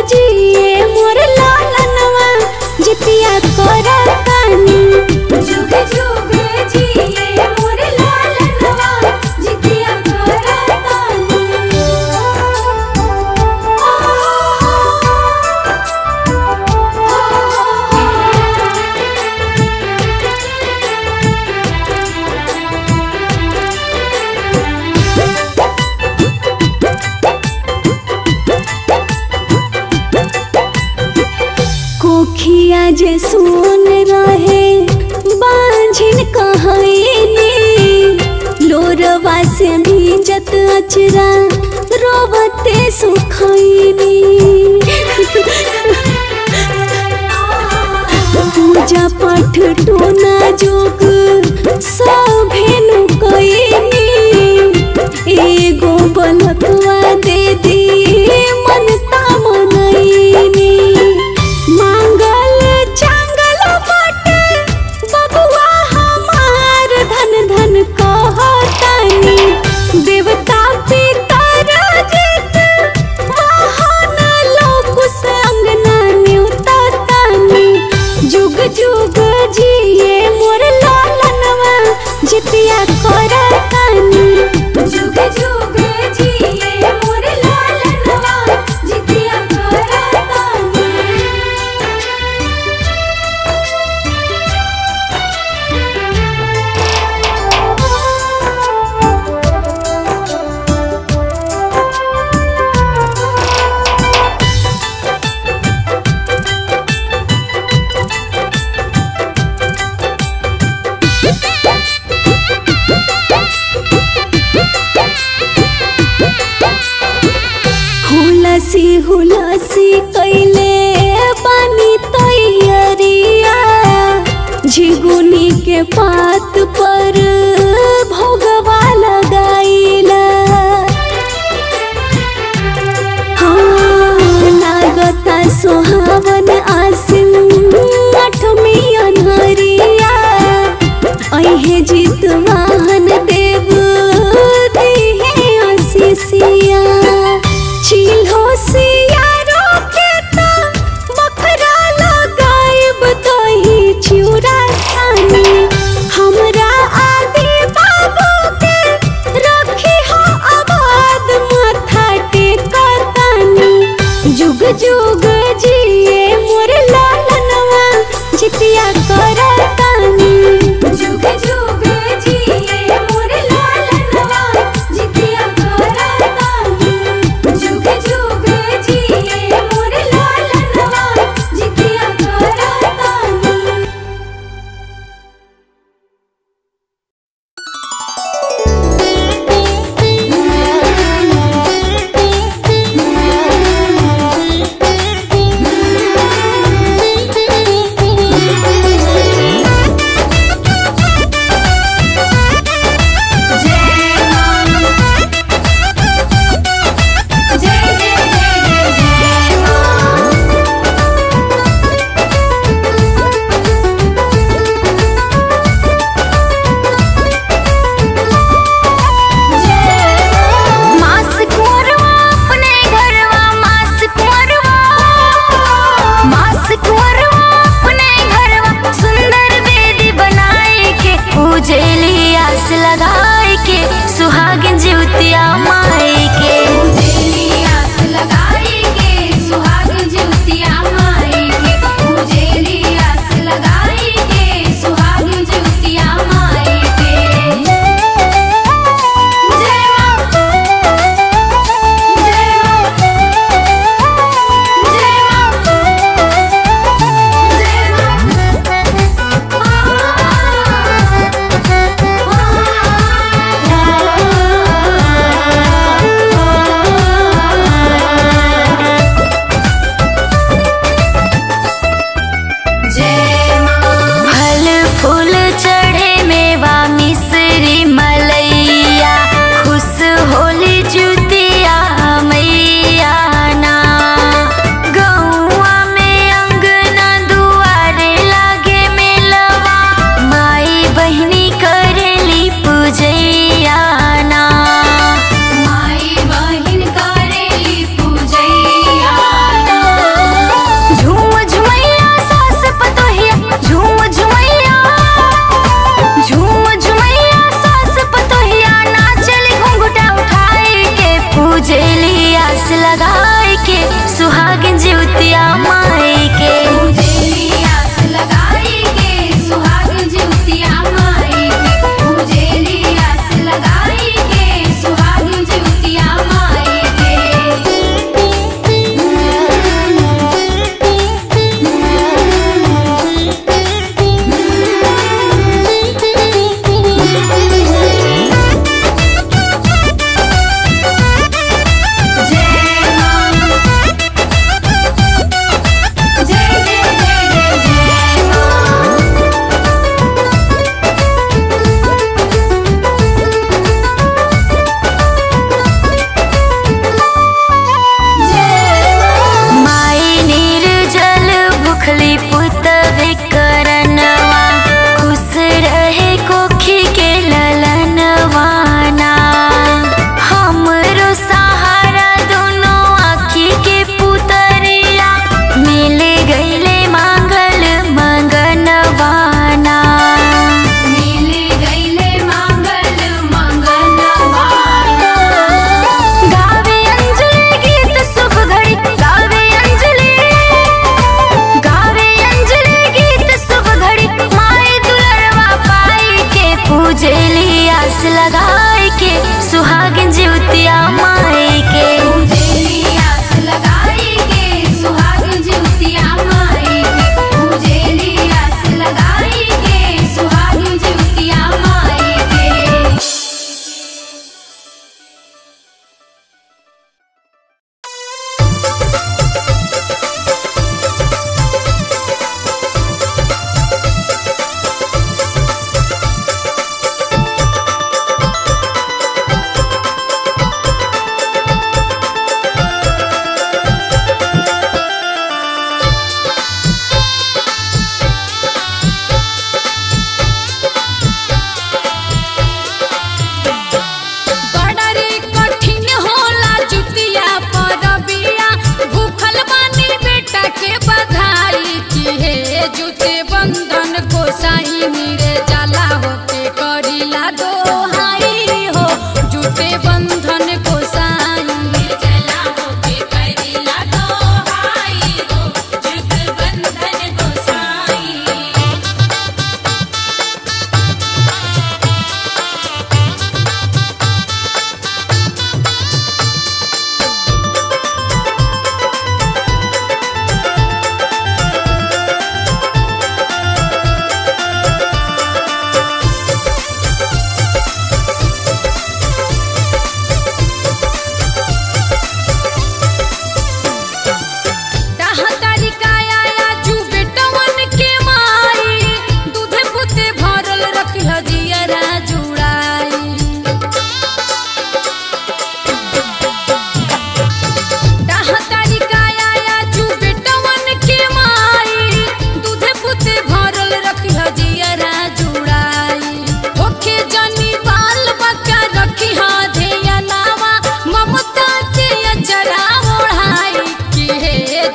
जिए मोर लालनवा जितिया करतानी। जुग जुग जिए मोर लालनवा जितिया करतानी। कोखिया जे सुन रहे बांझिन कहैनी, लोरवा से भीजत अचरा रोवते सुखैनी। पूजा पाठ टोना जोग सभेनु कैनी, एगो बलकवा दे दी मनता मनैनी। मांगल चांगल बाटे बबुआ हमार धन धन कहतानी। देवता पितर जित वाहन लोकुस अंगना न्यूततानी। जुग जुग जिए मोर लालनवा जितिया करतानी। जुग जुग जिए मोर लालनवा जितिया करतानी। हुलसी हुलसी कैले बानी तैयारिया, झिगुनी के पात पर भोगवा लगाइला। हाँ लागता सोहावन आसिन अठमी अनहरिया, अहे जीत वाहन देव दिहे आशीषिया। चिल्हो सियारो के ता बखरा लगाइब दही चिउरा सानी। हमरा आदि बाबू के रखी हो आबाद माथा टेकतानी। जुग जुग जिए मोर लालनवा जितिया करतानी। जुग जुग जिए मोर लालनवा जितिया करतानी। जुग जुग जिए मोर लालनवा जितिया करतानी।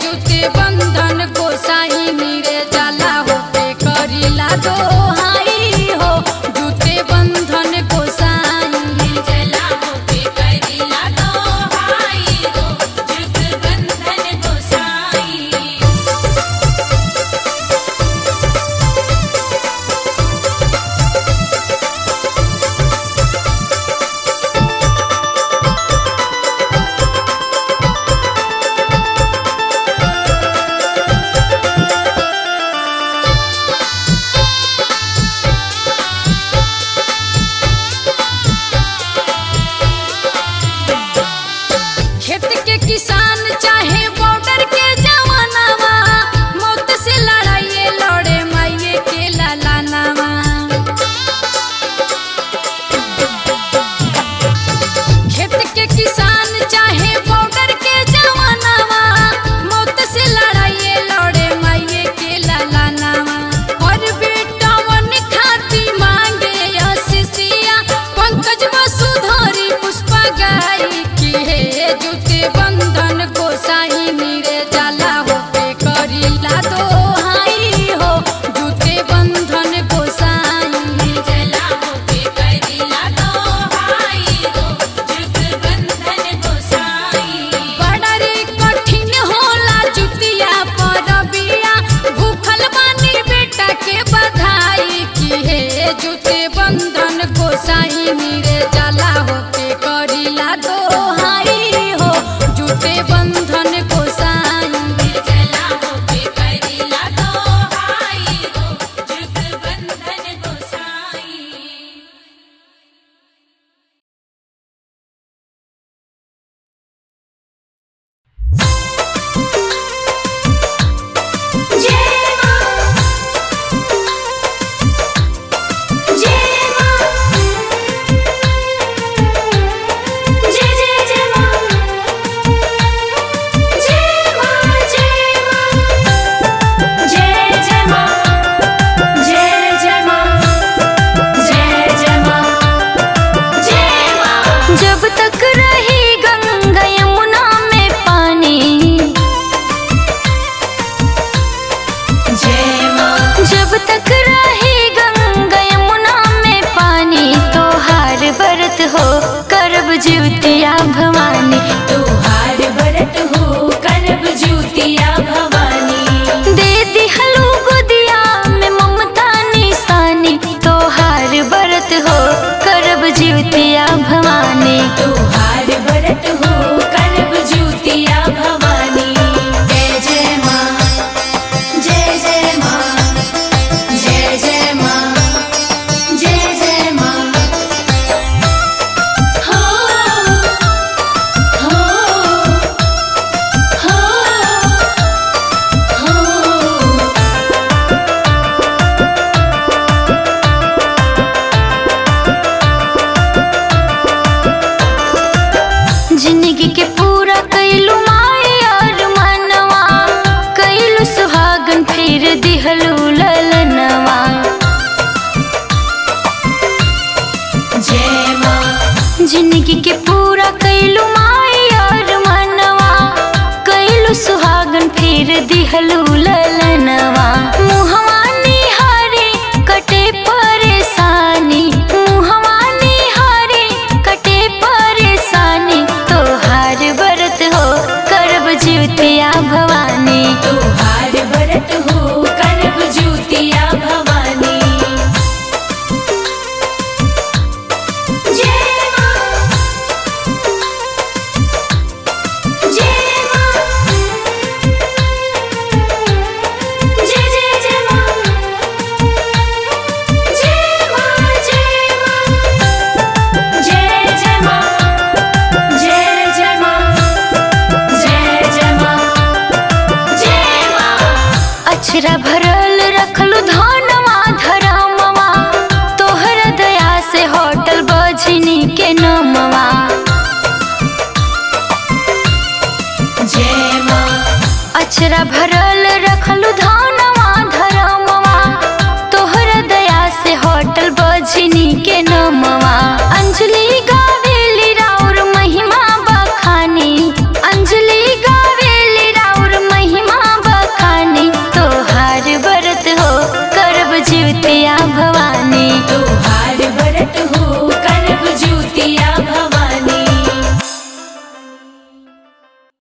जुते बंधन गोसाई नीरे जाला होके करिला दोहाई हो जुते बंधन गोसाई जला होके करिला दोहाई हो जुते बंधन गोसाई। खेत के किसान चाहे बॉर्डर के जवानावा मौत से लड़ाइए लड़े माइये के लालानावा। खेत के किसान चाहे बॉर्डर के जवानावा मौत से लड़ाइए लड़े माइये के लालानावा। और बेटावन खाती मांगे आशीषिया पंकज वसुधरी पुष्पा गाई की है जुते बंधन गोसाई नीरे जाला होके करिला दोहाई हो जुते बंधन गोसाई जला होके करिला दोहाई हो जुते बंधन गोसाई। बड़ा रे कठिन होला जुतिया परबिया भूखल बानी बेटा के बधाई की है जुते बंधन गोसाई नीरे जाला होके करिला दोहाई हो जुते बंधन गोसाई। जला होके करिला दोहाई हो जुते बंधन गोसाई। जब तक रही गंगा यमुना में पानी, जब तक रही गंगा यमुना में पानी, तो हार बरत हो करब ज्योतिया भवानी, तोहार व्रत हो करब ज्योतिया भवानी। दे दिहलू गोदिया में ममता निशानी, तो हार बरत हो करब ज्योतिया भवानी। तोहार व्रत हो करब ज्योतिया भवानी। जय जय माँ जय जय माँ जय जय माँ जय जय माँ। हो हो हो हो। जिंदगी के पूरा कैलू माए और मनवा, कैलू सुहागन फिर दिहलू ललनवा। जय माँ जिंदगी के पूरा कैलू माए और मनवा, कैलू सुहागन फिर दिहलू ललनवा। मुहवा निहारे कटे परेशानी, मुहवा निहारे कटे परेशानी, तो हार बरत हो करब ज्योतिया भवानी। तोहार व्रत हो करब ज्योतिया भवानी। जय माँ जय माँ जय जय जय माँ जय माँ जय माँ जय जय माँ जय जय माँ जय जय माँ जय माँ। अक्षरा भरल रखलू धनवा धरमवा, तोहर दया से होटल बजनी के नमवा। जय माँ अक्षरा भरल रखलू धनवा धरमवा, तोहर दया से होटल बजनी के